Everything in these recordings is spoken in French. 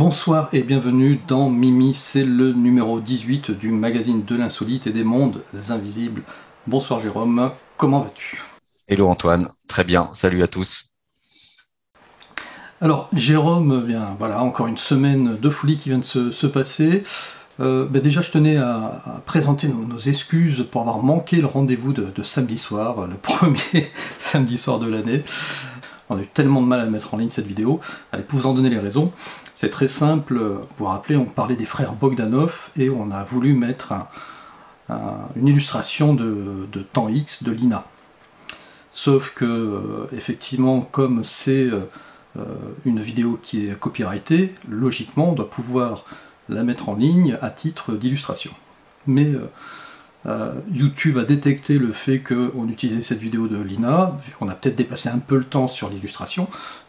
Bonsoir et bienvenue dans Mimi, c'est le numéro 18 du magazine de l'insolite et des mondes invisibles. Bonsoir Jérôme, comment vas-tu? Hello Antoine, très bien, salut à tous. Alors Jérôme, bien voilà, encore une semaine de folie qui vient de se passer. Déjà je tenais à présenter nos excuses pour avoir manqué le rendez-vous de samedi soir, le premier samedi soir de l'année. On a eu tellement de mal à mettre en ligne cette vidéo. Allez, pour vous en donner les raisons, c'est très simple. Vous vous rappelez, on parlait des frères Bogdanov et on a voulu mettre une illustration de temps X de Lina. Sauf que, effectivement, comme c'est une vidéo qui est copyrightée, logiquement, on doit pouvoir la mettre en ligne à titre d'illustration. Mais YouTube a détecté le fait qu'on utilisait cette vidéo de Lina, on a peut-être dépassé un peu le temps sur l'illustration,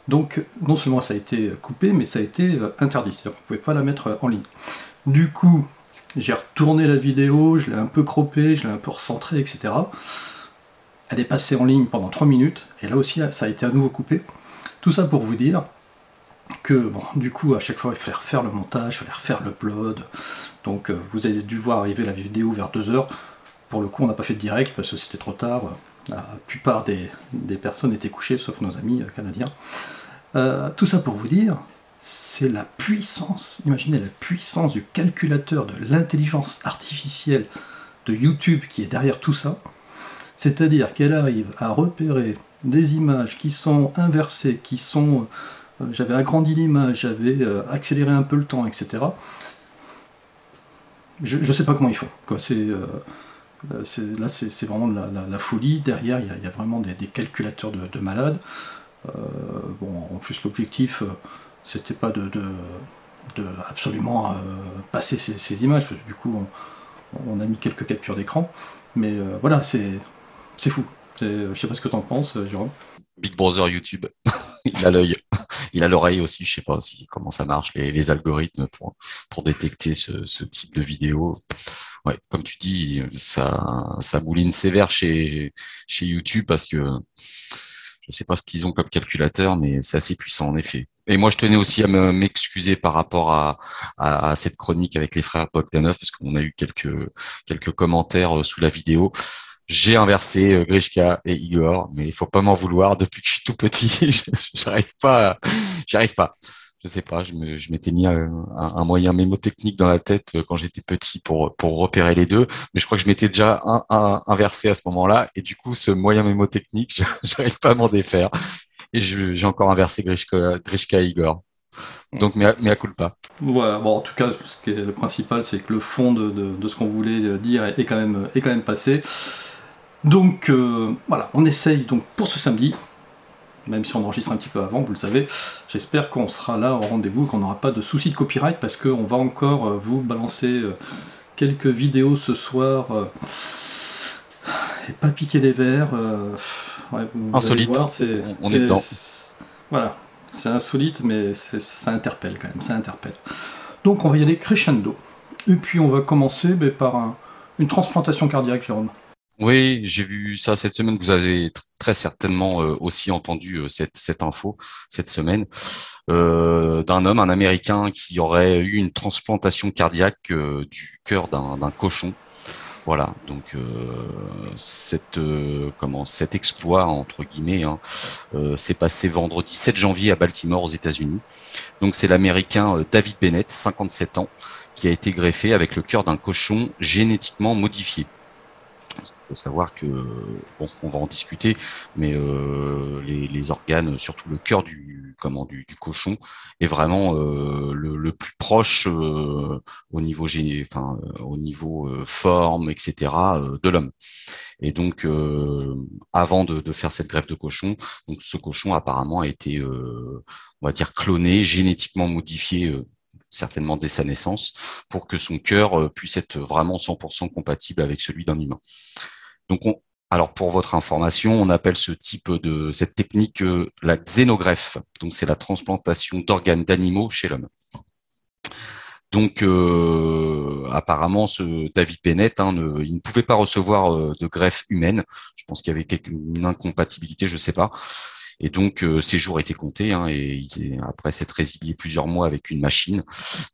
donc non seulement ça a été coupé, mais ça a été interdit, c'est-à-dire qu'on ne pouvait pas la mettre en ligne. Du coup, j'ai retourné la vidéo, je l'ai un peu croppée, je l'ai un peu recentrée, etc. Elle est passée en ligne pendant 3 minutes, et là aussi ça a été à nouveau coupé. Tout ça pour vous dire que, bon, du coup, à chaque fois, il fallait refaire le montage, il fallait refaire l'upload. Donc, vous avez dû voir arriver la vidéo vers 2 heures. Pour le coup, on n'a pas fait de direct parce que c'était trop tard. La plupart des personnes étaient couchées, sauf nos amis canadiens. Tout ça pour vous dire, c'est la puissance, imaginez la puissance du calculateur de l'intelligence artificielle de YouTube qui est derrière tout ça. C'est-à-dire qu'elle arrive à repérer des images qui sont inversées, qui sont... j'avais agrandi l'image, j'avais accéléré un peu le temps, etc. Je ne sais pas comment ils font. Quoi. Là, c'est vraiment de la folie. Derrière, il y a vraiment des calculateurs de malades. Bon, en plus, l'objectif, c'était pas de absolument passer ces images, parce que du coup, on a mis quelques captures d'écran. Mais voilà, c'est fou. Je sais pas ce que tu en penses, Jérôme. Big Brother YouTube, il a l'œil, il a l'oreille aussi, je sais pas aussi comment ça marche, les algorithmes pour détecter ce type de vidéo. Ouais, comme tu dis, ça mouline sévère chez YouTube parce que je sais pas ce qu'ils ont comme calculateur, mais c'est assez puissant en effet. Et moi, je tenais aussi à m'excuser par rapport à cette chronique avec les frères Bogdanov, parce qu'on a eu quelques commentaires sous la vidéo. J'ai inversé Grishka et Igor, mais il faut pas m'en vouloir. Depuis que je suis tout petit, j'arrive pas. Je sais pas, je m'étais mis un moyen mémotechnique dans la tête quand j'étais petit pour repérer les deux, mais je crois que je m'étais déjà inversé à ce moment-là, et du coup, ce moyen mémotechnique, j'arrive pas à m'en défaire, et j'ai encore inversé Grishka et Igor. Donc, mea culpa. Voilà, bon, en tout cas, ce qui est le principal, c'est que le fond de ce qu'on voulait dire est quand même passé. Donc voilà, on essaye donc pour ce samedi, même si on enregistre un petit peu avant, vous le savez, j'espère qu'on sera là au rendez-vous, qu'on n'aura pas de soucis de copyright, parce qu'on va encore vous balancer quelques vidéos ce soir, et pas piquer des verres, ouais, vous allez Insolite. voir, On est dedans. voilà, c'est insolite, mais ça interpelle quand même, ça interpelle. Donc on va y aller crescendo, et puis on va commencer par une transplantation cardiaque, Jérôme. Oui, j'ai vu ça cette semaine. Vous avez très certainement aussi entendu cette info cette semaine d'un homme, un Américain, qui aurait eu une transplantation cardiaque du cœur d'un cochon. Voilà, donc cet exploit entre guillemets s'est passé vendredi 7 janvier à Baltimore aux États-Unis. Donc c'est l'Américain David Bennett, 57 ans, qui a été greffé avec le cœur d'un cochon génétiquement modifié. Il faut savoir que, bon, on va en discuter, mais les organes, surtout le cœur du cochon, est vraiment le plus proche au niveau au niveau forme, etc. De l'homme. Et donc, avant de faire cette greffe de cochon, donc ce cochon apparemment a été, on va dire, cloné, génétiquement modifié. Certainement dès sa naissance, pour que son cœur puisse être vraiment 100% compatible avec celui d'un humain. Donc, alors pour votre information, on appelle cette technique la xénogreffe. Donc, c'est la transplantation d'organes d'animaux chez l'homme. Donc, apparemment, ce David Bennett, il ne pouvait pas recevoir de greffe humaine. Je pense qu'il y avait une incompatibilité, je ne sais pas. Et donc ses jours étaient comptés, hein, et après s'être résilié plusieurs mois avec une machine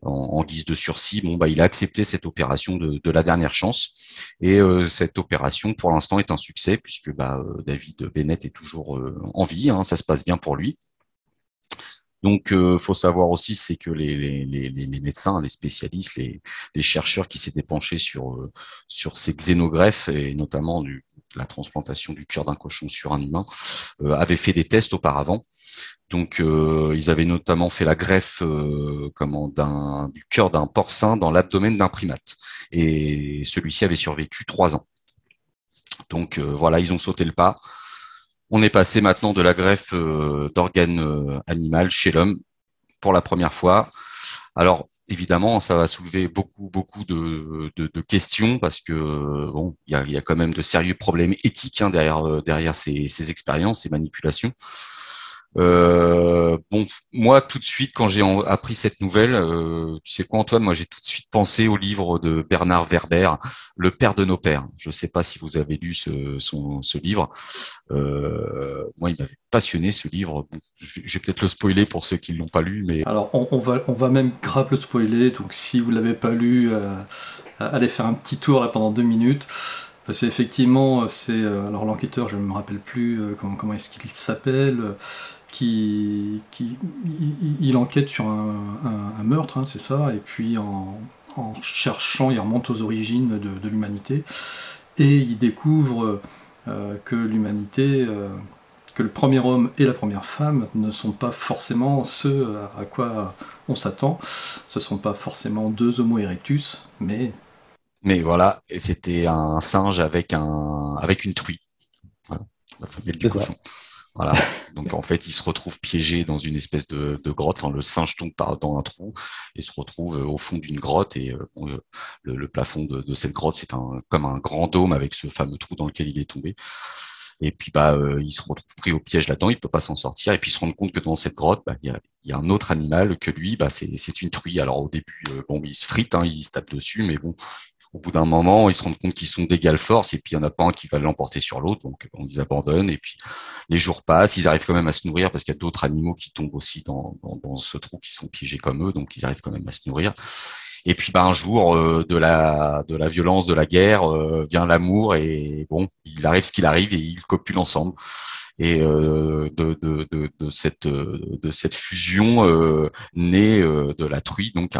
en guise de sursis, bon bah il a accepté cette opération de la dernière chance. Et cette opération pour l'instant est un succès puisque bah David Bennett est toujours en vie, hein, ça se passe bien pour lui. Donc, faut savoir aussi, c'est que les médecins, les spécialistes, les chercheurs qui s'étaient penchés sur ces xénogreffes et notamment la transplantation du cœur d'un cochon sur un humain, avaient fait des tests auparavant. Donc, ils avaient notamment fait la greffe du cœur d'un porcin dans l'abdomen d'un primate, et celui-ci avait survécu 3 ans. Donc voilà, ils ont sauté le pas. On est passé maintenant de la greffe d'organes animal chez l'homme pour la première fois. Alors évidemment, ça va soulever beaucoup de questions parce que bon, il y a quand même de sérieux problèmes éthiques, hein, derrière ces expériences, ces manipulations. Bon, moi tout de suite quand j'ai appris cette nouvelle, tu sais quoi Antoine, moi j'ai tout de suite pensé au livre de Bernard Werber, Le père de nos pères. Je ne sais pas si vous avez lu ce livre. Moi, il m'avait passionné ce livre. Bon, je vais peut-être le spoiler pour ceux qui ne l'ont pas lu, mais Alors, on va même grave le spoiler, donc si vous ne l'avez pas lu, allez faire un petit tour là pendant 2 minutes. Parce qu'effectivement, alors l'enquêteur, je ne me rappelle plus comment est-ce qu'il s'appelle, il enquête sur un meurtre, hein, c'est ça, et puis en cherchant, il remonte aux origines de l'humanité, et il découvre que l'humanité, que le premier homme et la première femme ne sont pas forcément ceux à quoi on s'attend. Ce ne sont pas forcément deux Homo erectus, mais voilà, et c'était un singe avec une truie, voilà, la femelle du C'est ça. cochon. Voilà. Donc en fait, il se retrouve piégé dans une espèce de grotte. Enfin, le singe tombe dans un trou et se retrouve au fond d'une grotte. Et bon, le plafond de cette grotte, c'est comme un grand dôme avec ce fameux trou dans lequel il est tombé. Et puis bah, il se retrouve pris au piège là-dedans. Il peut pas s'en sortir. Et puis il se rend compte que dans cette grotte, bah, il y a un autre animal que lui. Bah, c'est une truie. Alors au début, bon, il se frite, hein, il se tape dessus, mais bon, au bout d'un moment, ils se rendent compte qu'ils sont d'égale force et puis il n'y en a pas un qui va l'emporter sur l'autre, donc ils abandonnent et puis les jours passent, ils arrivent quand même à se nourrir parce qu'il y a d'autres animaux qui tombent aussi dans ce trou, qui sont piégés comme eux, donc ils arrivent quand même à se nourrir. Et puis bah, un jour, de la violence, de la guerre, vient l'amour et bon, il arrive ce qu'il arrive et ils copulent ensemble. Et de cette fusion naît de la truie, donc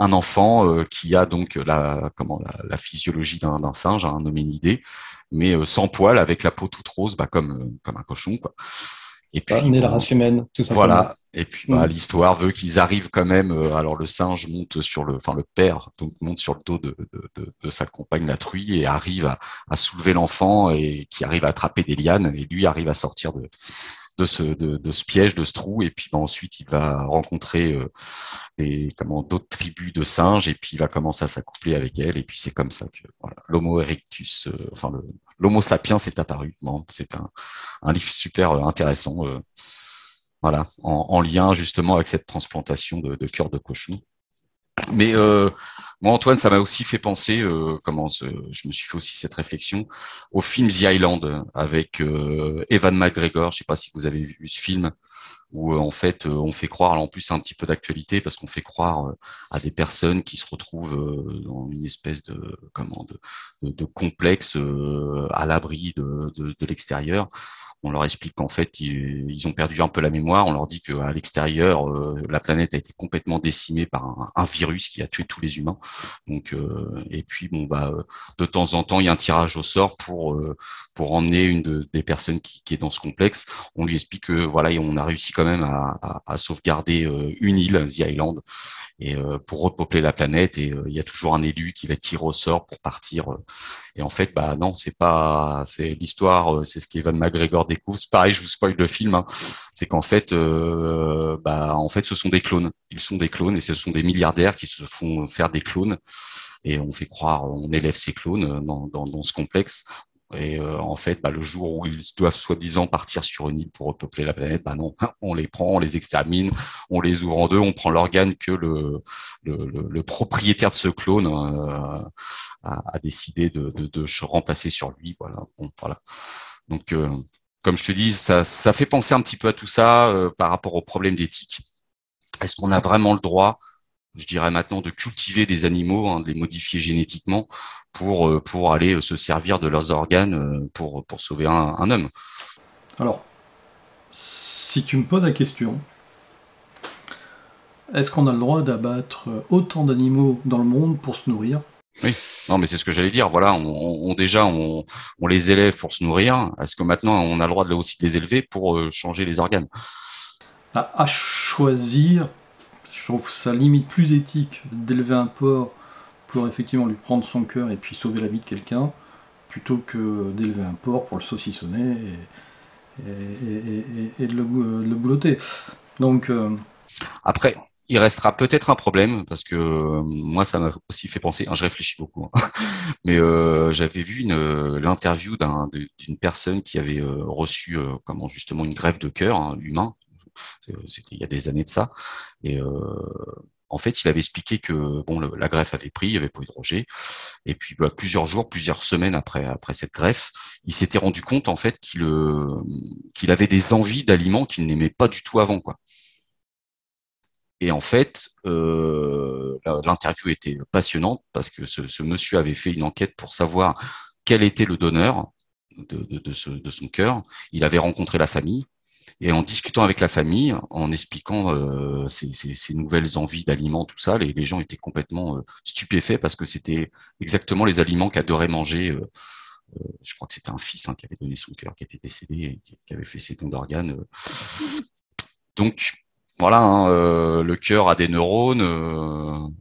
un enfant qui a donc la physiologie d'un singe, un hominidé, mais sans poils, avec la peau toute rose, bah, comme un cochon, quoi. Et Ça, puis né la bon, race humaine, tout simplement. voilà. Et puis bah, Mm. l'histoire veut qu'ils arrivent quand même. Alors le singe monte enfin le père donc monte sur le dos de sa compagne la truie et arrive à soulever l'enfant et qui arrive à attraper des lianes et lui arrive à sortir de ce piège, de ce trou, et puis bah, ensuite il va rencontrer d'autres tribus de singes, et puis il va commencer à s'accoupler avec elles, et puis c'est comme ça que voilà, l'Homo erectus, l'Homo sapiens est apparu. Bon, c'est un livre super intéressant, voilà, en lien justement avec cette transplantation de cœur de cochon. Mais moi, Antoine, ça m'a aussi fait penser, je me suis fait aussi cette réflexion au film The Island avec Evan McGregor. Je sais pas si vous avez vu ce film où en fait on fait croire, alors en plus c'est un petit peu d'actualité parce qu'on fait croire à des personnes qui se retrouvent dans une espèce de complexe à l'abri de l'extérieur. On leur explique qu'en fait ils ont perdu un peu la mémoire. On leur dit qu'à l'extérieur la planète a été complètement décimée par un virus qui a tué tous les humains. Donc et puis bon bah de temps en temps il y a un tirage au sort pour emmener des personnes qui est dans ce complexe. On lui explique que voilà, et on a réussi quand même à sauvegarder une île, The Island, et pour repeupler la planète. Et il y a toujours un élu qui va tirer au sort pour partir. Et en fait, bah non, c'est l'histoire, c'est ce qu'Evan McGregor découvre. C'est pareil, je vous spoil le film. Hein. C'est qu'en fait, en fait, ce sont des clones. Ils sont des clones et ce sont des milliardaires qui se font faire des clones. Et on fait croire, on élève ces clones dans ce complexe. Et en fait, bah, le jour où ils doivent soi-disant partir sur une île pour repeupler la planète, bah non, on les prend, on les extermine, on les ouvre en deux, on prend l'organe que le propriétaire de ce clone a décidé de se remplacer sur lui. Voilà. Bon, voilà. Donc comme je te dis, ça fait penser un petit peu à tout ça par rapport aux problèmes d'éthique. Est-ce qu'on a vraiment le droit, je dirais maintenant, de cultiver des animaux, hein, de les modifier génétiquement pour aller se servir de leurs organes pour sauver un homme? Alors, si tu me poses la question, est-ce qu'on a le droit d'abattre autant d'animaux dans le monde pour se nourrir? Oui, non, mais c'est ce que j'allais dire. Voilà, déjà on les élève pour se nourrir. Est-ce que maintenant on a le droit de aussi les élever pour changer les organes? À choisir, je trouve ça limite plus éthique d'élever un porc pour effectivement lui prendre son cœur et puis sauver la vie de quelqu'un, plutôt que d'élever un porc pour le saucissonner et de le boulotter. Donc, Après, il restera peut-être un problème parce que moi, ça m'a aussi fait penser. Hein, je réfléchis beaucoup, hein, mais j'avais vu l'interview d'une personne qui avait reçu comment justement une greffe de cœur hein, humain. C'était il y a des années de ça. Et en fait, il avait expliqué que bon, la greffe avait pris, il n'y avait pas eu de rejet. Et puis plusieurs jours, plusieurs semaines après cette greffe, il s'était rendu compte en fait qu'il avait des envies d'aliments qu'il n'aimait pas du tout avant, quoi. Et en fait, l'interview était passionnante parce que ce monsieur avait fait une enquête pour savoir quel était le donneur de son cœur. Il avait rencontré la famille et en discutant avec la famille, en expliquant ces nouvelles envies d'aliments, tout ça, les gens étaient complètement stupéfaits parce que c'était exactement les aliments qu'adorait manger. Je crois que c'était un fils hein, qui avait donné son cœur, qui était décédé et qui avait fait ses dons d'organes. Donc, voilà, hein, le cœur a des neurones.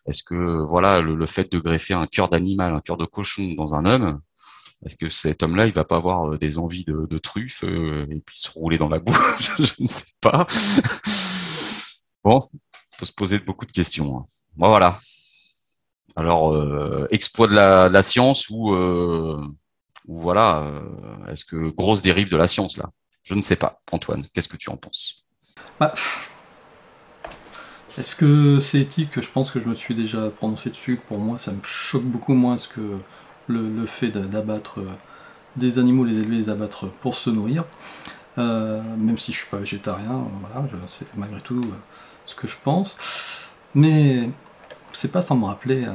Est-ce que voilà le fait de greffer un cœur d'animal, un cœur de cochon dans un homme, est-ce que cet homme-là, il va pas avoir des envies de truffes et puis se rouler dans la boue? Je ne sais pas. Bon, on peut se poser beaucoup de questions. Hein. Bon, voilà. Alors, exploit de la science ou voilà, est-ce que grosse dérive de la science là? Je ne sais pas. Antoine, qu'est-ce que tu en penses? bah, est-ce que c'est éthique? Je pense que je me suis déjà prononcé dessus. Pour moi, ça me choque beaucoup moins que le fait d'abattre des animaux, les élever, les abattre pour se nourrir. Même si je suis pas végétarien, voilà, c'est malgré tout ce que je pense. Mais c'est pas sans me rappeler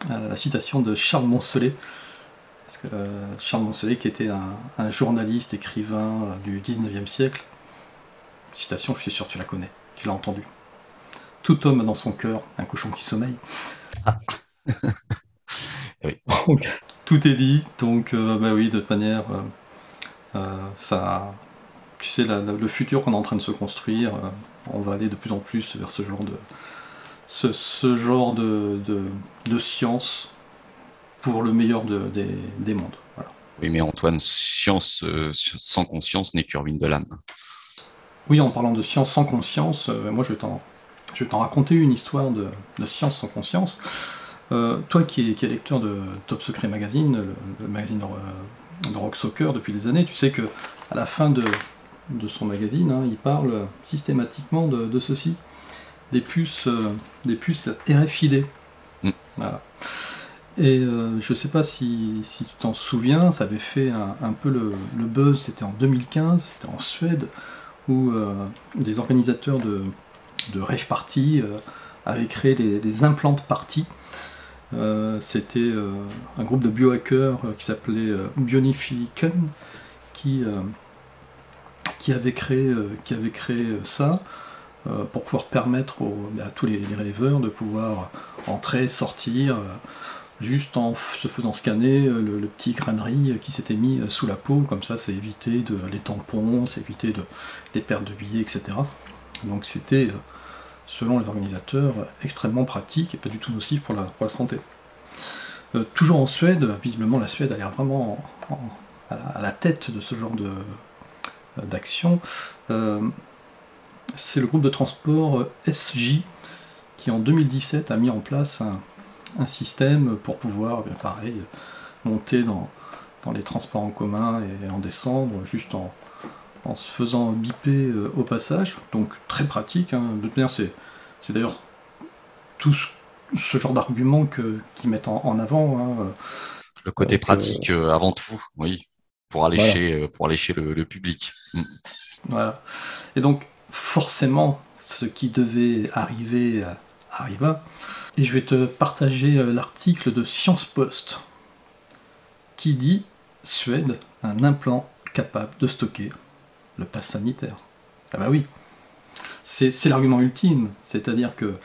la citation de Charles Moncelet, parce que Charles Moncelet qui était un journaliste, écrivain du 19e siècle. Citation, je suis sûr que tu la connais, tu l'as entendue. Tout homme a dans son cœur un cochon qui sommeille. Ah. Oui. Donc, tout est dit, donc bah oui, de toute manière, ça, tu sais, le futur qu'on est en train de se construire, on va aller de plus en plus vers ce genre de science pour le meilleur des mondes. Voilà. Oui, mais Antoine, science sans conscience n'est que ruine de l'âme. Oui, en parlant de science sans conscience, moi je vais t'en raconter une histoire de science sans conscience. Toi qui es lecteur de Top Secret Magazine, le magazine de Rock Soccer depuis des années, tu sais que à la fin de son magazine, hein, il parle systématiquement de ceci, des puces RFID. Mm. Voilà. Et je ne sais pas si tu t'en souviens, ça avait fait un peu le buzz, c'était en 2015, c'était en Suède, où des organisateurs de rave party avaient créé les implant party. C'était un groupe de biohackers qui s'appelait Bionifiken qui avait créé ça pour pouvoir permettre à tous les rêveurs de pouvoir entrer, sortir, juste en se faisant scanner le petit grainerie qui s'était mis sous la peau, comme ça évité les tampons, ça évitait les pertes de billets, etc. Donc c'était, selon les organisateurs, extrêmement pratique et pas du tout nocif pour la santé. Toujours en Suède, visiblement la Suède a l'air vraiment à la tête de ce genre d'action. C'est le groupe de transport SJ qui en 2017 a mis en place un système pour pouvoir, pareil, monter dans les transports en commun et en descendre juste en se faisant biper au passage. Donc très pratique, hein. De toute manière, c'est d'ailleurs tout ce genre d'arguments qu'ils mettent en avant. Hein. Le côté pratique avant tout, oui. pour allécher le public. Voilà. Et donc, forcément, ce qui devait arriver arriva. Et je vais te partager l'article de Science Post qui dit Suède, un implant capable de stocker le pass sanitaire. Ah bah oui, c'est l'argument ultime, c'est-à-dire que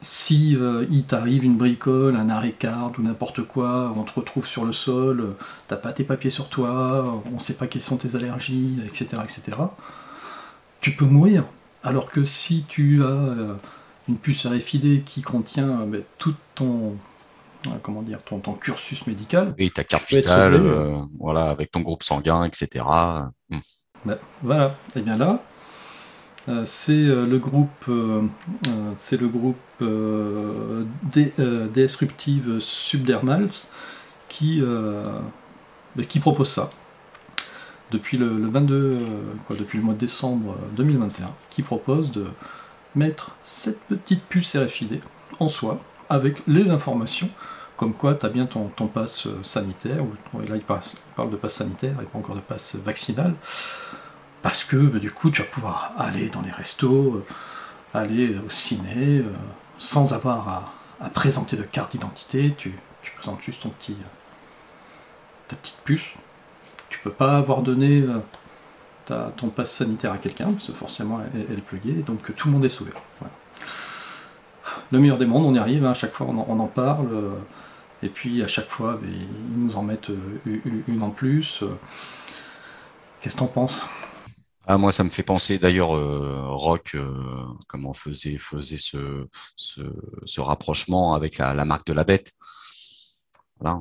si il t'arrive une bricole, un arrêt-carte ou n'importe quoi, on te retrouve sur le sol, t'as pas tes papiers sur toi, on sait pas quelles sont tes allergies, etc., etc., tu peux mourir. Alors que si tu as une puce RFID qui contient tout ton ton cursus médical, et ta carte tu peux être vitale, sauvé. voilà, avec ton groupe sanguin, etc. Voilà. Et bien là, c'est le groupe Disruptive Subdermals qui propose ça depuis le 22, depuis le mois de décembre 2021, qui propose de mettre cette petite puce RFID en soi avec les informations comme quoi tu as bien ton pass sanitaire, ou là il parle de pass sanitaire et pas encore de pass vaccinal, parce que du coup tu vas pouvoir aller dans les restos, aller au ciné, sans avoir à présenter de carte d'identité, tu présentes juste ta petite puce. Tu peux pas avoir donné ton pass sanitaire à quelqu'un, parce que forcément elle est pluguée, donc tout le monde est sauvé. Voilà. Le meilleur des mondes, on y arrive, à chaque fois on en parle, et puis à chaque fois ils nous en mettent une en plus. Qu'est-ce que t'en penses? Ah, moi, ça me fait penser, d'ailleurs, Rock, comment faisait ce rapprochement avec la marque de la bête. Voilà.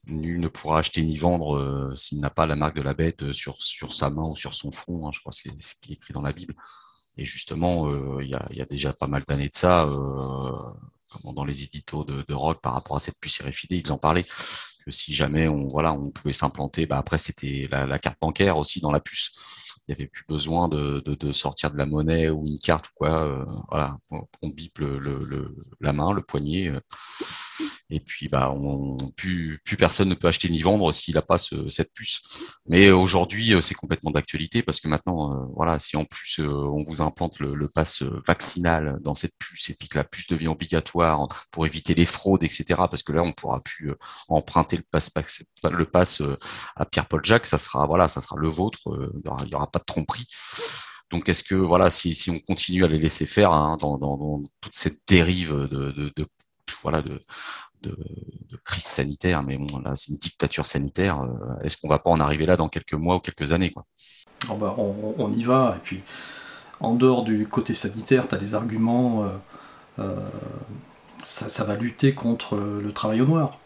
Nul ne pourra acheter ni vendre s'il n'a pas la marque de la bête sur sa main ou sur son front, hein. Je crois que c'est ce qui est écrit dans la Bible. Et justement, il y a déjà pas mal d'années de ça, dans les éditos de Rock par rapport à cette puce RFID, ils en parlaient que si jamais on pouvait s'implanter, après c'était la carte bancaire aussi dans la puce. Il n'y avait plus besoin de sortir de la monnaie ou une carte ou quoi. Voilà, on bip la main, le poignet, et puis plus personne ne peut acheter ni vendre s'il n'a pas cette puce. Mais aujourd'hui, c'est complètement d'actualité parce que maintenant, voilà, si en plus on vous implante le pass vaccinal dans cette puce et puis que la puce devient obligatoire pour éviter les fraudes, etc. Parce que là, on pourra plus emprunter le pass à Pierre-Paul Jacques, ça sera le vôtre. Il y aura pas de tromperie. Donc, est-ce que voilà, si on continue à les laisser faire, hein, dans toute cette dérive voilà de crise sanitaire, mais bon, là, c'est une dictature sanitaire. Est-ce qu'on va pas en arriver là dans quelques mois ou quelques années, quoi? On y va, et puis en dehors du côté sanitaire, tu as des arguments, ça va lutter contre le travail au noir.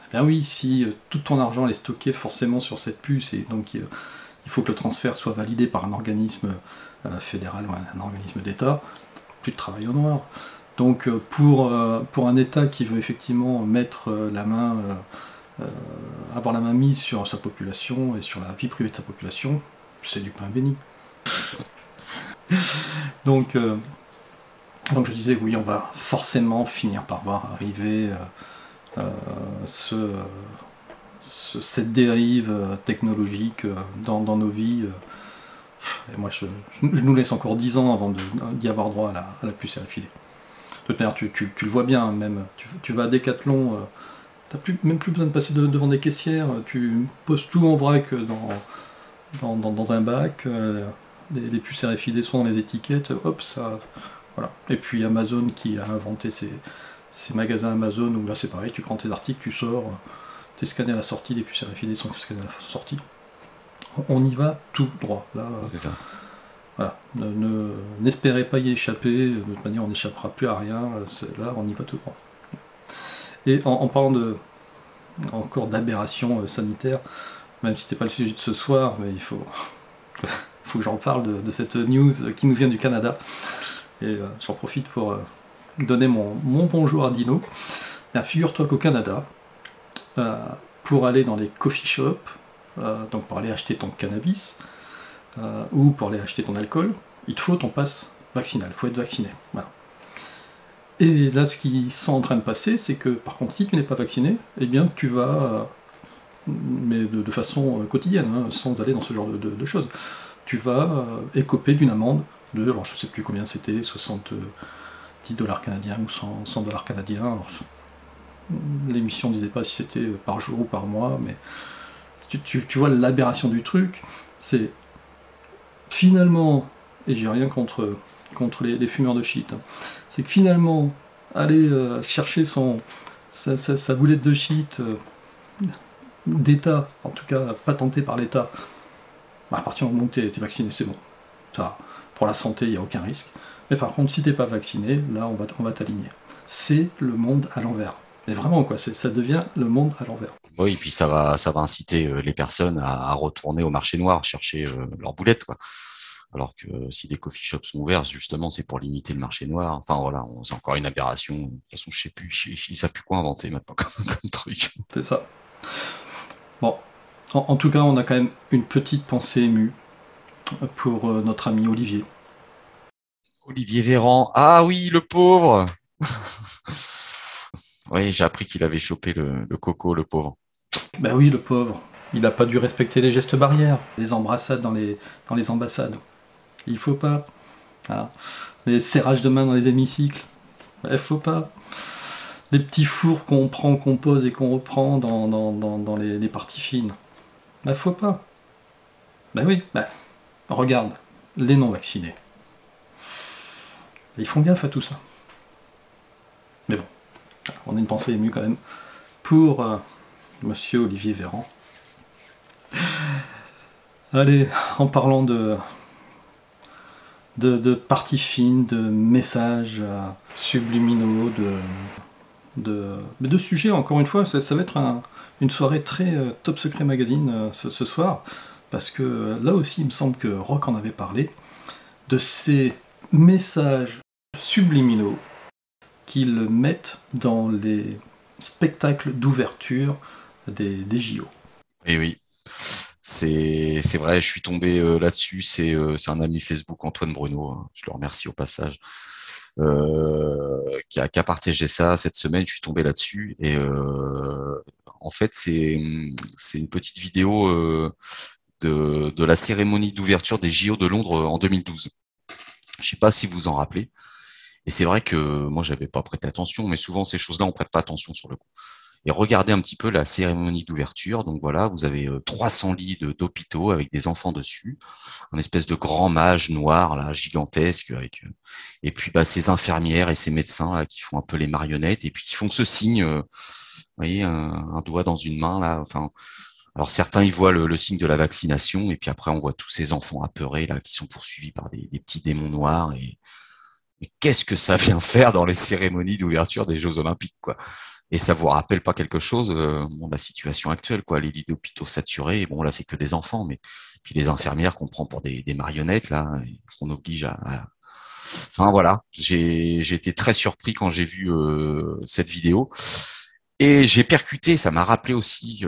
Eh bien oui, si tout ton argent est stocké forcément sur cette puce, et donc il faut que le transfert soit validé par un organisme fédéral ou un organisme d'État, plus de travail au noir. Donc pour un État qui veut effectivement mettre avoir la main mise sur sa population et sur la vie privée de sa population, c'est du pain béni. Donc je disais, oui, on va forcément finir par voir arriver cette dérive technologique dans nos vies. Et moi, je nous laisse encore 10 ans avant d'y avoir droit à la puce RFID. De toute manière, tu le vois bien, même tu vas à Decathlon, t'as même plus besoin de passer devant des caissières, tu poses tout en vrac dans un bac, les puces RFID sont dans les étiquettes, hop, ça... Voilà. Et puis Amazon qui a inventé ces magasins Amazon où là c'est pareil, tu prends tes articles, tu sors, t'es scanné à la sortie, les puces RFID sont scannées à la sortie. On y va tout droit. Là, c'est ça. Voilà. N'espérez pas y échapper, de toute manière on n'échappera plus à rien, là on y va tout droit. Et en parlant encore d'aberration sanitaire, même si c'était pas le sujet de ce soir, mais il faut que j'en parle de cette news qui nous vient du Canada. Et j'en profite pour donner mon bonjour à Dino. Figure-toi qu'au Canada, pour aller dans les coffee shops, donc pour aller acheter ton cannabis, ou pour aller acheter ton alcool, il te faut ton pass vaccinal, il faut être vacciné. Voilà. Et là, ce qu'ils sont en train de passer, c'est que par contre, si tu n'es pas vacciné, eh bien tu vas mais de façon quotidienne, hein, sans aller dans ce genre de choses. Tu vas écoper d'une amende de, alors je ne sais plus combien c'était, 70 $ canadiens ou 100 $ canadiens. Alors, l'émission ne disait pas si c'était par jour ou par mois, mais tu vois l'aberration du truc, c'est finalement, et j'ai rien contre les fumeurs de shit, hein, c'est que finalement, aller chercher sa boulette de shit d'État, en tout cas patentée par l'État, bah, à partir du moment où tu es vacciné, c'est bon. Ça, pour la santé, il n'y a aucun risque. Mais par contre, si tu n'es pas vacciné, là, on va t'aligner. C'est le monde à l'envers. Mais vraiment, quoi, ça devient le monde à l'envers. Oui, et puis ça va inciter les personnes à retourner au marché noir, chercher leurs boulettes, quoi. Alors que si des coffee shops sont ouverts, justement, c'est pour limiter le marché noir. Enfin voilà, c'est encore une aberration. De toute façon, je sais plus, ils savent plus quoi inventer maintenant comme truc. C'est ça. Bon, en tout cas, on a quand même une petite pensée émue pour notre ami Olivier. Olivier Véran, ah oui, le pauvre. Oui, j'ai appris qu'il avait chopé le coco, le pauvre. Ben oui, le pauvre. Il n'a pas dû respecter les gestes barrières, les embrassades dans les ambassades. Il faut pas. Voilà. Les serrages de main dans les hémicycles. Il faut pas. Les petits fours qu'on prend, qu'on pose et qu'on reprend dans les parties fines. Ben faut pas. Ben oui, ben regarde, les non-vaccinés. Ils font gaffe à tout ça. Mais bon, on a une pensée émue quand même pour Monsieur Olivier Véran. Allez, en parlant de parties fines, de messages subliminaux, de sujets, encore une fois, ça va être une soirée très Top Secret Magazine ce soir, parce que là aussi, il me semble que Rock en avait parlé, de ces messages subliminaux qu'ils mettent dans les spectacles d'ouverture des JO. Et oui, c'est vrai, je suis tombé là-dessus. C'est un ami Facebook, Antoine Bruno, hein, je le remercie au passage, qui a partagé ça cette semaine. Je suis tombé là-dessus et en fait, c'est une petite vidéo de la cérémonie d'ouverture des JO de Londres en 2012. Je sais pas si vous en rappelez. Et c'est vrai que moi, j'avais pas prêté attention, mais souvent ces choses-là, on prête pas attention sur le coup. Et regardez un petit peu la cérémonie d'ouverture. Donc voilà, vous avez 300 lits d'hôpitaux avec des enfants dessus, un espèce de grand mage noir là, gigantesque, avec et puis bah, ces infirmières et ces médecins là qui font un peu les marionnettes et puis qui font ce signe, vous voyez, un doigt dans une main là. Enfin, alors certains ils voient le signe de la vaccination et puis après on voit tous ces enfants apeurés là qui sont poursuivis par des petits démons noirs et mais qu'est-ce que ça vient faire dans les cérémonies d'ouverture des Jeux Olympiques, quoi. Et ça vous rappelle pas quelque chose, bon, la situation actuelle, quoi, les lits d'hôpitaux saturés, et bon, là, c'est que des enfants, mais puis les infirmières qu'on prend pour des marionnettes, là, et qu'on oblige Enfin, voilà, j'ai été très surpris quand j'ai vu cette vidéo. Et j'ai percuté, ça m'a rappelé aussi,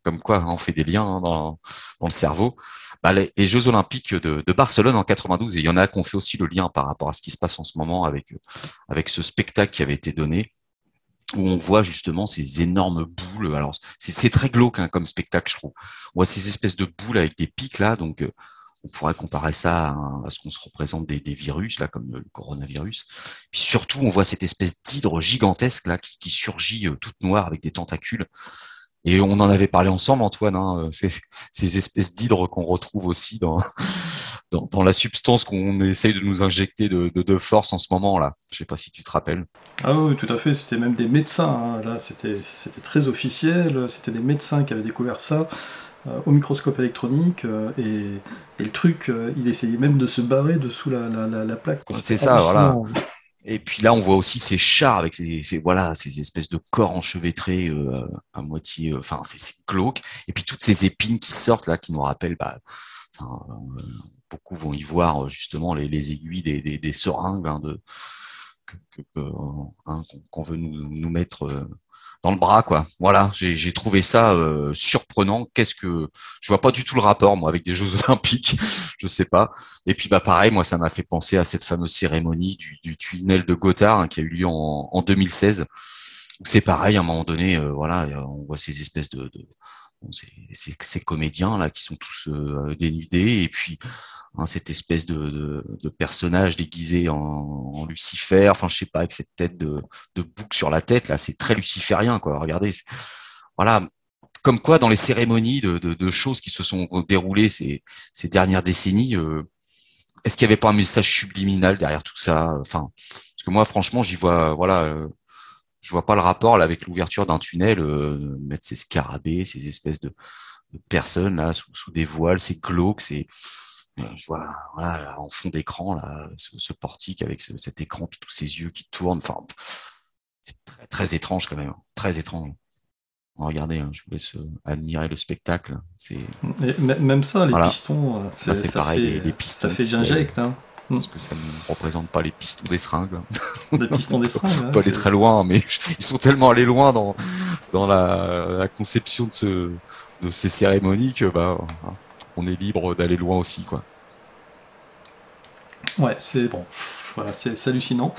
comme quoi hein, on fait des liens hein, dans le cerveau, bah, les Jeux Olympiques de Barcelone en 92. Et il y en a qui ont fait aussi le lien par rapport à ce qui se passe en ce moment avec ce spectacle qui avait été donné, où on voit justement ces énormes boules. Alors c'est très glauque hein, comme spectacle, je trouve. On voit ces espèces de boules avec des pics là, donc on pourrait comparer ça à ce qu'on se représente des virus, là, comme le coronavirus. Puis surtout, on voit cette espèce d'hydre gigantesque là qui surgit toute noire avec des tentacules. Et on en avait parlé ensemble, Antoine, hein, ces espèces d'hydres qu'on retrouve aussi dans la substance qu'on essaye de nous injecter de force en ce moment là. Je sais pas si tu te rappelles. Ah oui, tout à fait, c'était même des médecins, hein. Là c'était très officiel, c'était des médecins qui avaient découvert ça au microscope électronique, et le truc, il essayait même de se barrer dessous la plaque. C'est ça, voilà. Et puis là, on voit aussi ces chars avec voilà, ces espèces de corps enchevêtrés à moitié, enfin, c'est glauque. Et puis toutes ces épines qui sortent là, qui nous rappellent, bah, enfin, beaucoup vont y voir justement les aiguilles des seringues hein, hein, qu'on veut nous mettre dans le bras, quoi. Voilà, j'ai trouvé ça surprenant. Je vois pas du tout le rapport, moi, avec des Jeux Olympiques. Je sais pas. Et puis, bah, pareil, moi, ça m'a fait penser à cette fameuse cérémonie du tunnel de Gothard hein, qui a eu lieu en 2016. Où c'est pareil, à un moment donné, voilà, on voit ces espèces bon, ces comédiens là qui sont tous dénudés, et puis cette espèce de personnage déguisé en Lucifer, enfin je sais pas, avec cette tête de bouc sur la tête là, c'est très luciférien quoi. Regardez, voilà. Comme quoi, dans les cérémonies de choses qui se sont déroulées ces dernières décennies, est-ce qu'il n'y avait pas un message subliminal derrière tout ça? Enfin, parce que moi, franchement, j'y vois, voilà, je vois pas le rapport là avec l'ouverture d'un tunnel, mettre ces scarabées, ces espèces de personnes là sous des voiles, c'est glauque, je vois, voilà, là, en fond d'écran là, ce portique avec cet écran puis tous ces yeux qui tournent. Enfin, c'est très très étrange quand même, très étrange. Regardez, hein, je vous laisse admirer le spectacle. Même ça, les Voilà, pistons, là c'est ça pareil, fait, les ça pistons fait pistolets. d'inject. Hein. Parce que ça ne représente pas les pistons des seringues. Les pistons des On seringues, peut aller très loin, mais ils sont tellement allés loin dans la conception de ces cérémonies que on est libre d'aller loin aussi, quoi. ouais, c'est bon. Voilà, c'est hallucinant.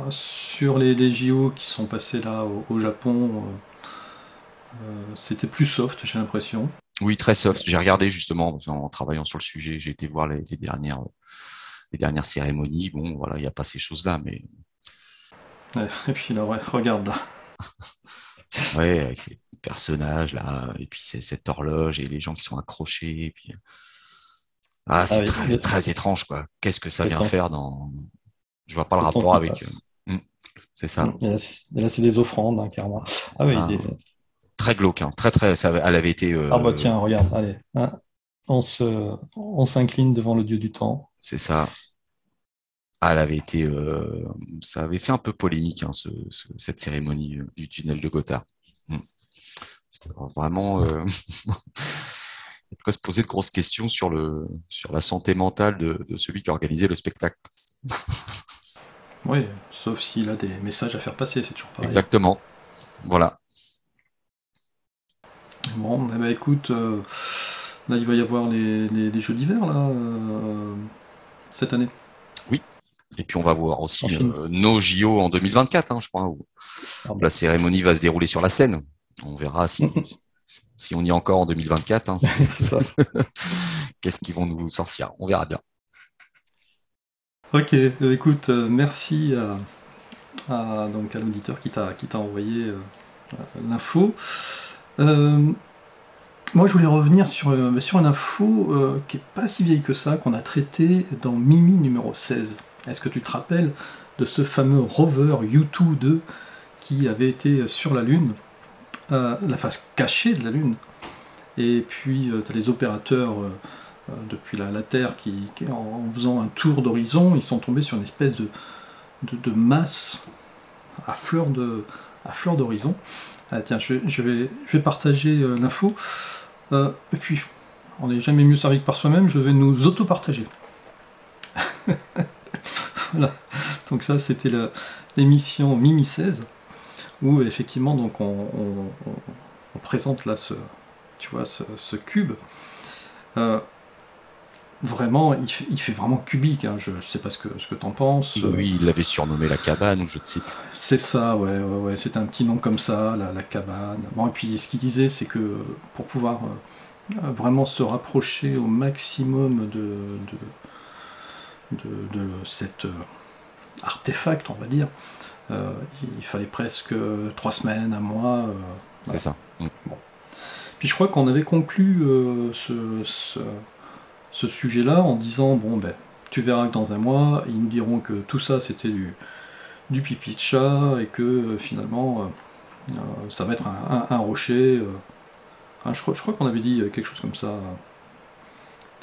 Sur les JO qui sont passés là au Japon, c'était plus soft, j'ai l'impression. Oui, très soft. J'ai regardé justement en travaillant sur le sujet. J'ai été voir les dernières cérémonies. Bon, voilà, il n'y a pas ces choses-là, mais Ouais, et puis là, ouais, regarde là. ouais, avec ces personnages là, et puis cette horloge et les gens qui sont accrochés, et puis Ah c'est oui, très très étrange quoi. Qu'est-ce que ça le vient temps, faire dans... Je vois pas le le temps rapport qui avec. passe. C'est ça. Et là, c'est des offrandes, hein, carrément. Ah oui, Ah, très glauque, hein. Très très. Elle avait été. ah bah tiens, regarde, allez, hein, on s'incline devant le dieu du temps. C'est ça. Elle avait été. Ça avait fait un peu polémique hein, cette cérémonie du tunnel de Gotthard. Mm. Parce que, vraiment. Il y a de quoi se poser de grosses questions sur la santé mentale de celui qui a organisé le spectacle. Oui, sauf s'il a des messages à faire passer, c'est toujours pareil. Exactement. Voilà. Bon, eh ben, écoute, là il va y avoir les jeux d'hiver là cette année. Oui. Et puis on va voir aussi En Chine. nos JO en 2024, hein, je crois, où Ah bon. la cérémonie va se dérouler sur la scène. On verra si on y est encore en 2024. Hein, C'est ça. qu'est-ce qu'ils vont nous sortir. On verra bien. Ok, écoute, merci donc à l'auditeur qui t'a envoyé l'info. Moi je voulais revenir sur une info qui est pas si vieille que ça, qu'on a traité dans Mimi numéro 16. Est-ce que tu te rappelles de ce fameux rover U2-2 qui avait été sur la Lune, la face cachée de la Lune, et puis tu as les opérateurs depuis la Terre qui en faisant un tour d'horizon, ils sont tombés sur une espèce de masse à fleur d'horizon. Ah, tiens, je vais partager l'info. Et puis, on n'est jamais mieux servi que par soi-même, je vais nous auto-partager. Voilà. Donc ça, c'était l'émission Mimi 16, où effectivement, donc on présente là ce cube. Vraiment, il fait vraiment cubique, hein. Je sais pas ce que t'en penses. Oui, il l'avait surnommé la cabane, ou je ne sais plus. C'est ça, ouais, c'est un petit nom comme ça, la cabane. Bon, et puis ce qu'il disait, c'est que pour pouvoir vraiment se rapprocher au maximum de cet artefact, on va dire, il fallait presque 3 semaines, un mois. C'est ça. Bon. Puis je crois qu'on avait conclu ce sujet-là en disant, bon, ben, tu verras que dans un mois, ils nous diront que tout ça, c'était du pipi de chat, et que finalement, ça va être un rocher. Je crois qu'on avait dit quelque chose comme ça.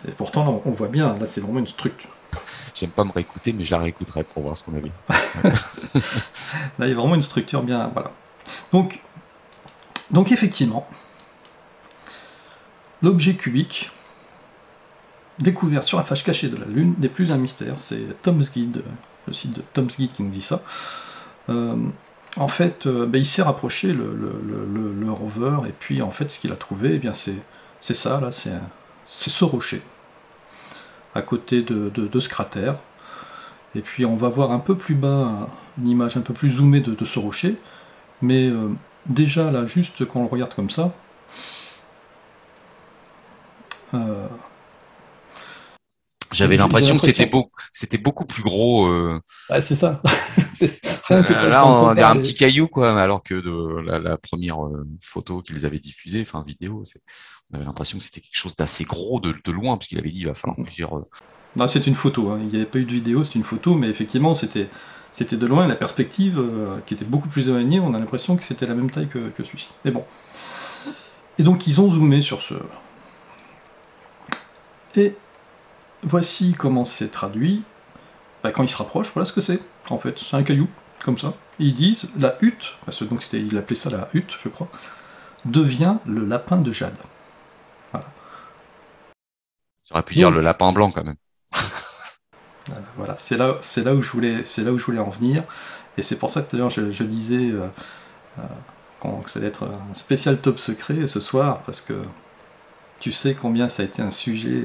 Et pourtant, là, on voit bien, là, c'est vraiment une structure. J'aime pas me réécouter, mais je la réécouterai pour voir ce qu'on avait. Là, il y a vraiment une structure bien. Voilà. Donc effectivement, l'objet cubique découvert sur la face cachée de la Lune n'est plus un mystère. C'est Tom's Guide, le site de Tom's Guide qui nous dit ça. En fait, il s'est rapproché, le rover, et puis en fait, ce qu'il a trouvé, eh bien, c'est ça, là, c'est ce rocher, à côté de ce cratère. Et puis on va voir un peu plus bas une image un peu plus zoomée de ce rocher, mais déjà là, juste quand on le regarde comme ça, J'avais j'ai l'impression que l'impression. c'était beaucoup plus gros. Ah, c'est ça. Rien que Là, quand on on dirait compare un petit caillou, quoi, mais alors que la première photo qu'ils avaient diffusée, enfin vidéo, on avait l'impression que c'était quelque chose d'assez gros de loin, parce qu'il avait dit il va falloir plusieurs. Non, c'est une photo, hein. Il n'y avait pas eu de vidéo, c'est une photo, mais effectivement, c'était de loin, la perspective, qui était beaucoup plus éloignée, on a l'impression que c'était la même taille que celui-ci. Mais bon. Et donc, ils ont zoomé sur ce... Et voici comment c'est traduit. Bah, quand ils se rapprochent, voilà ce que c'est, en fait. C'est un caillou, comme ça. Et ils disent, la hutte, parce que donc il appelait ça la hutte, je crois, devient le lapin de jade. Voilà. J'aurais pu dire le lapin blanc, quand même. Voilà, c'est là où je voulais en venir, et c'est pour ça que d'ailleurs je disais que ça allait être un spécial top secret ce soir, parce que tu sais combien ça a été un sujet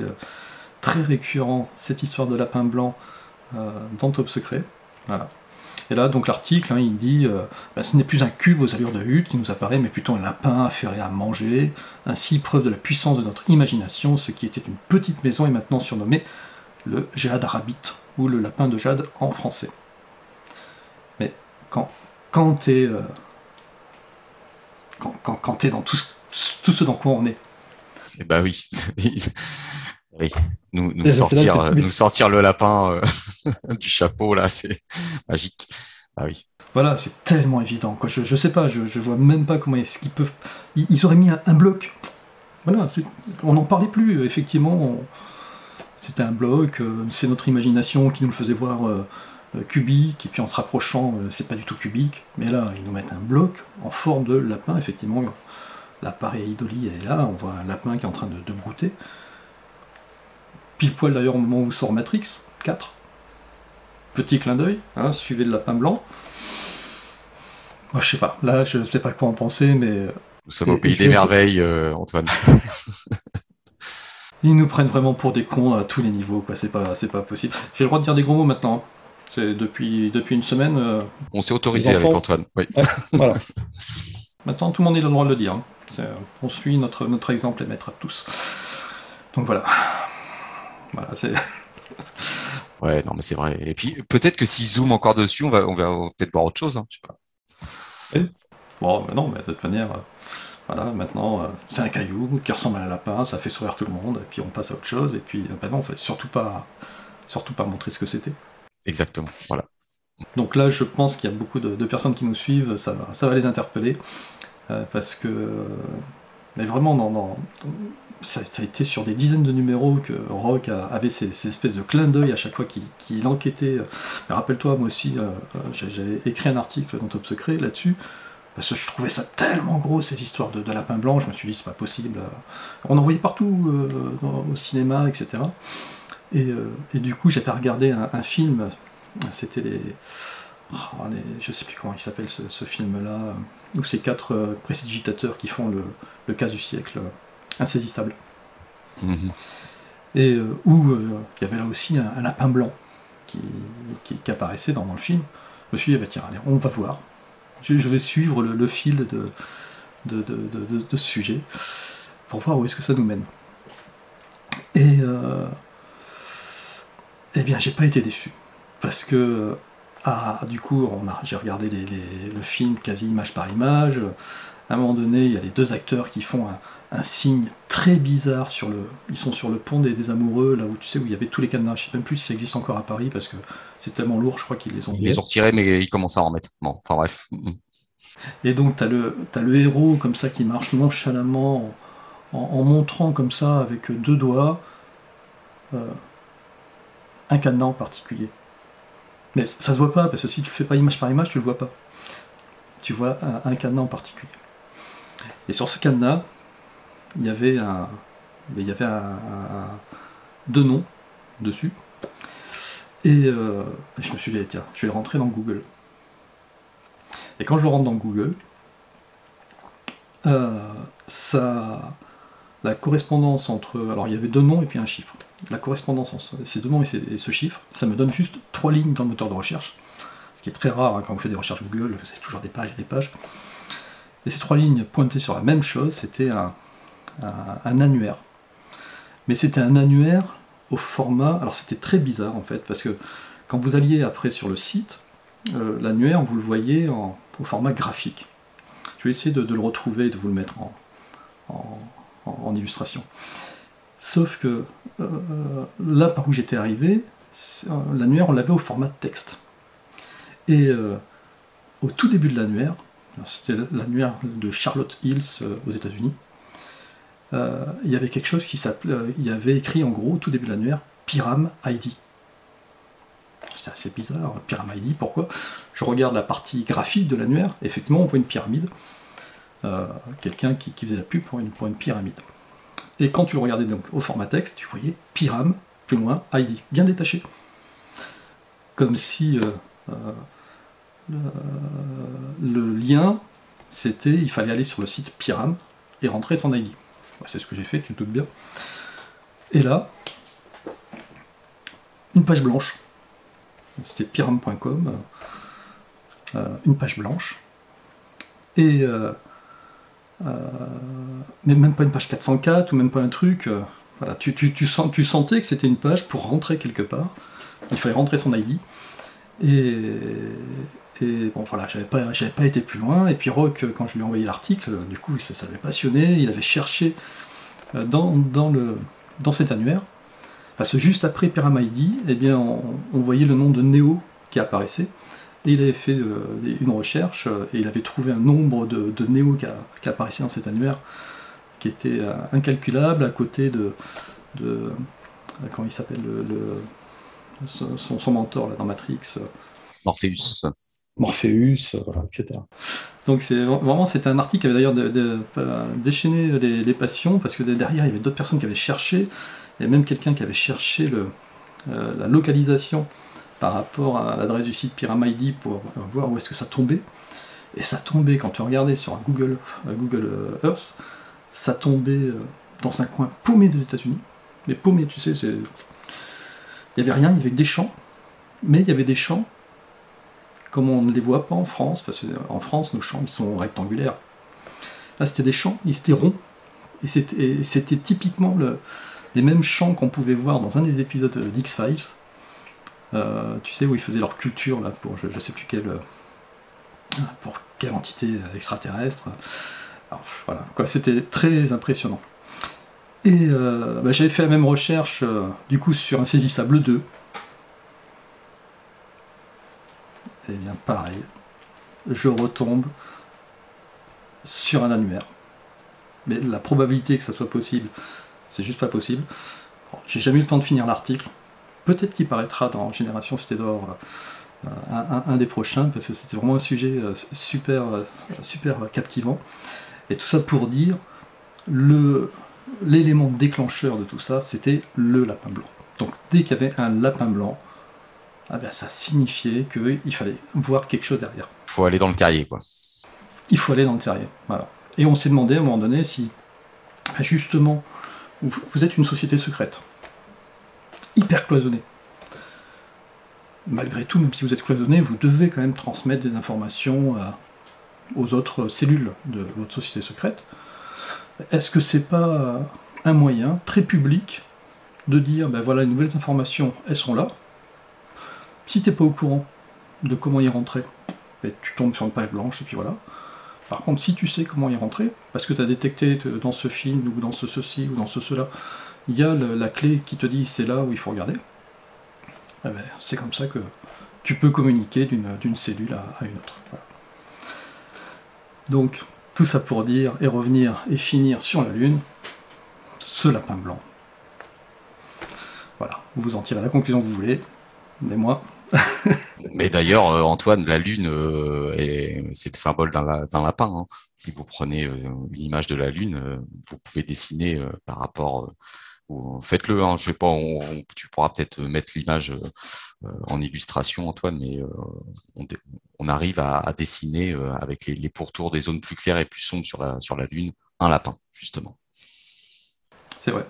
très récurrent, cette histoire de lapin blanc dans Top secret. Voilà. Et là donc l'article, hein, il dit ce n'est plus un cube aux allures de hutte qui nous apparaît, mais plutôt un lapin affairé à manger, ainsi preuve de la puissance de notre imagination, ce qui était une petite maison est maintenant surnommé le Jade Rabbit, ou le lapin de jade en français. Mais quand t'es quand t'es dans tout ce dans quoi on est. Et bah oui. Oui. Nous Là, sortir le lapin du chapeau, là, c'est magique. Ah oui. voilà, c'est tellement évident, quoi. Je sais pas, je vois même pas comment est-ce qu'ils peuvent... Ils auraient mis un bloc. Voilà, on n'en parlait plus, effectivement. C'était un bloc, c'est notre imagination qui nous le faisait voir cubique, et puis en se rapprochant, c'est pas du tout cubique. Mais là, ils nous mettent un bloc en forme de lapin, effectivement. L'appareil Dolly est là, on voit un lapin qui est en train de brouter. Pile poil d'ailleurs au moment où sort Matrix 4. Petit clin d'œil, hein, suivez le lapin blanc. Moi, je sais pas, là je sais pas quoi en penser, mais... Nous sommes au pays des merveilles, Antoine. Ils nous prennent vraiment pour des cons à tous les niveaux, quoi. C'est pas possible. J'ai le droit de dire des gros mots maintenant. Hein. C'est depuis une semaine. On s'est autorisé avec Antoine. Oui. Ouais, voilà. Maintenant, tout le monde a le droit de le dire. Hein. On suit notre exemple et maître à tous. Donc voilà. Voilà, c'est. Ouais, non, mais c'est vrai. Et puis, peut-être que s'ils zooment encore dessus, on va peut-être voir autre chose. Hein, je sais pas. Oui. Bon, mais non, mais de toute manière. Voilà, maintenant, c'est un caillou qui ressemble à un lapin, ça fait sourire tout le monde, et puis on passe à autre chose, et puis non, il faut surtout pas montrer ce que c'était. Exactement, voilà. Donc là, je pense qu'il y a beaucoup de personnes qui nous suivent, ça va les interpeller, parce que, mais vraiment, ça a été sur des dizaines de numéros que Rock avait ces espèces de clins d'œil à chaque fois qu'il enquêtait. Mais rappelle-toi, moi aussi, j'avais écrit un article dans Top Secret là-dessus, parce que je trouvais ça tellement gros, ces histoires de lapin blanc, je me suis dit, c'est pas possible. On en voyait partout, au cinéma, etc. Et du coup, j'avais regardé un film, c'était je sais plus comment il s'appelle ce film-là, où c'est 4 prestidigitateurs qui font le cas du siècle, insaisissable. Mm-hmm. Et où il y avait là aussi un lapin blanc qui apparaissait dans le film. Je me suis dit, bah, tiens, allez, on va voir. Je vais suivre le fil de ce sujet pour voir où est-ce que ça nous mène. Et eh bien, j'ai pas été déçu. Parce que, du coup, j'ai regardé le film quasi image par image. À un moment donné, il y a les 2 acteurs qui font un signe très bizarre ils sont sur le pont des amoureux, là où tu sais où il y avait tous les cadenas. Je sais même plus si ça existe encore à Paris parce que c'est tellement lourd, je crois qu'ils les ont. Ils les ont retirés, mais ils commencent à en remettre. Bon, enfin bref. Et donc t'as le héros comme ça qui marche nonchalamment en montrant comme ça avec 2 doigts un cadenas en particulier. Mais ça se voit pas parce que si tu le fais pas image par image, tu le vois pas. Tu vois un cadenas en particulier. Et sur ce cadenas, il y avait 2 noms dessus. Et je me suis dit, tiens, je vais rentrer dans Google. Et quand je rentre dans Google, la correspondance entre... Alors il y avait 2 noms et puis un chiffre. La correspondance entre ces 2 noms et ce chiffre, ça me donne juste 3 lignes dans le moteur de recherche. Ce qui est très rare, hein, quand on fait des recherches Google, c'est toujours des pages et des pages. Et ces 3 lignes pointaient sur la même chose, c'était un annuaire. Mais c'était un annuaire au format... Alors c'était très bizarre en fait, parce que quand vous alliez après sur le site, l'annuaire, vous le voyez au format graphique. Je vais essayer de le retrouver et de vous le mettre en illustration. Sauf que là, par où j'étais arrivé, l'annuaire, on l'avait au format texte. Et au tout début de l'annuaire, c'était l'annuaire de Charlotte Hills aux États-Unis, il y avait quelque chose qui s'appelait, il y avait écrit en gros au tout début de l'annuaire Pyram ID. C'était assez bizarre, Pyram ID, pourquoi? Je regarde la partie graphique de l'annuaire, effectivement on voit une pyramide, quelqu'un qui faisait la pub pour une pyramide. Et quand tu le regardais donc au format texte, tu voyais Pyram, plus loin, ID, bien détaché. Comme si le lien, c'était, il fallait aller sur le site Pyram et rentrer son ID. C'est ce que j'ai fait, tu te doutes bien. Et là, une page blanche. C'était pyram.com, une page blanche. Et mais même pas une page 404 ou même pas un truc. Voilà, tu sentais que c'était une page pour rentrer quelque part. Il fallait rentrer son ID. Et bon voilà, j'avais pas été plus loin. Et puis Rock, quand je lui ai envoyé l'article, du coup ça l'avait passionné. Il avait cherché dans cet annuaire. Parce que juste après Pyram ID, eh bien, on voyait le nom de Néo qui apparaissait. Et il avait fait une recherche et il avait trouvé un nombre de Néo qui apparaissaient dans cet annuaire qui était incalculable à côté de comment il s'appelle son mentor là, dans Matrix. Morpheus, voilà, etc. Donc c'était un article qui avait d'ailleurs déchaîné les passions parce que derrière il y avait d'autres personnes qui avaient cherché, et même quelqu'un qui avait cherché la localisation par rapport à l'adresse du site Pyram ID pour voir où est-ce que ça tombait. Et ça tombait, quand tu regardais sur Google Earth, ça tombait dans un coin paumé des États-Unis. Mais paumé, tu sais, il n'y avait rien, il y avait que des champs. Mais il y avait des champs comme on ne les voit pas en France, parce qu'en France, nos champs, ils sont rectangulaires. Là, c'était des champs, ils étaient ronds. Et c'était typiquement les mêmes champs qu'on pouvait voir dans un des épisodes d'X-Files. Tu sais, où ils faisaient leur culture, là, pour je sais plus pour quelle entité extraterrestre. Alors, voilà, quoi, c'était très impressionnant. Et j'avais fait la même recherche, du coup, sur Insaisissable 2. Et bien, pareil, je retombe sur un annuaire. Mais la probabilité que ça soit possible, c'est juste pas possible. Bon, j'ai jamais eu le temps de finir l'article. Peut-être qu'il paraîtra dans Génération Cité d'Or, un des prochains, parce que c'était vraiment un sujet super captivant. Et tout ça pour dire, l'élément déclencheur de tout ça, c'était le lapin blanc. Donc dès qu'il y avait un lapin blanc, ah ben, ça signifiait qu'il fallait voir quelque chose derrière. Il faut aller dans le terrier, quoi. Il faut aller dans le terrier, voilà. Et on s'est demandé à un moment donné si, justement, vous êtes une société secrète, hyper cloisonnée. Malgré tout, même si vous êtes cloisonné, vous devez quand même transmettre des informations aux autres cellules de votre société secrète. Est-ce que c'est pas un moyen très public de dire, ben voilà, les nouvelles informations, elles sont là. Si t'es pas au courant de comment y rentrer, ben, tu tombes sur une page blanche et puis voilà. Par contre, si tu sais comment y rentrer, parce que tu as détecté dans ce film ou dans ceci ou dans cela, il y a la clé qui te dit c'est là où il faut regarder, eh ben, c'est comme ça que tu peux communiquer d'une cellule à une autre. Voilà. Donc, tout ça pour dire et revenir et finir sur la Lune, ce lapin blanc. Voilà, vous en tirez la conclusion que vous voulez, mais moi... Mais d'ailleurs, Antoine, la Lune, c'est le symbole d'un lapin. Hein. Si vous prenez l'image de la Lune, vous pouvez dessiner par rapport... faites-le, hein, je sais pas, tu pourras peut-être mettre l'image en illustration, Antoine, mais on arrive à dessiner avec les pourtours des zones plus claires et plus sombres sur la Lune, un lapin, justement. C'est vrai.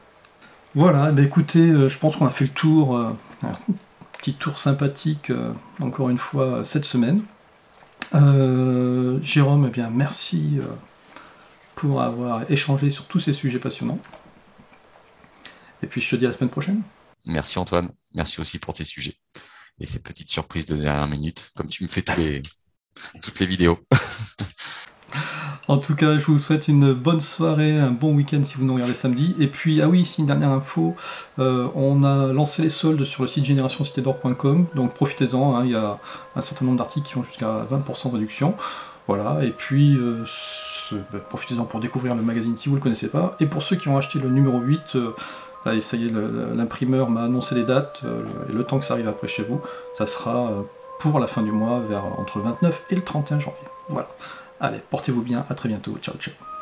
Voilà, bah écoutez, je pense qu'on a fait le tour, un petit tour sympathique, encore une fois, cette semaine. Jérôme, eh bien, merci pour avoir échangé sur tous ces sujets passionnants. Et puis je te dis à la semaine prochaine. Merci Antoine, merci aussi pour tes sujets et ces petites surprises de dernière minute, comme tu me fais toutes les vidéos. En tout cas, je vous souhaite une bonne soirée, un bon week-end si vous nous regardez samedi. Et puis, ah oui, c'est une dernière info, on a lancé les soldes sur le site générationcitédor.com, donc profitez-en, hein, il y a un certain nombre d'articles qui vont jusqu'à 20% de réduction. Voilà, et puis profitez-en pour découvrir le magazine si vous ne le connaissez pas. Et pour ceux qui vont acheter le numéro 8, allez, ça y est, l'imprimeur m'a annoncé les dates, et le temps que ça arrive après chez vous, ça sera pour la fin du mois, entre le 29 et le 31 janvier. Voilà. Allez, portez-vous bien, à très bientôt, ciao ciao.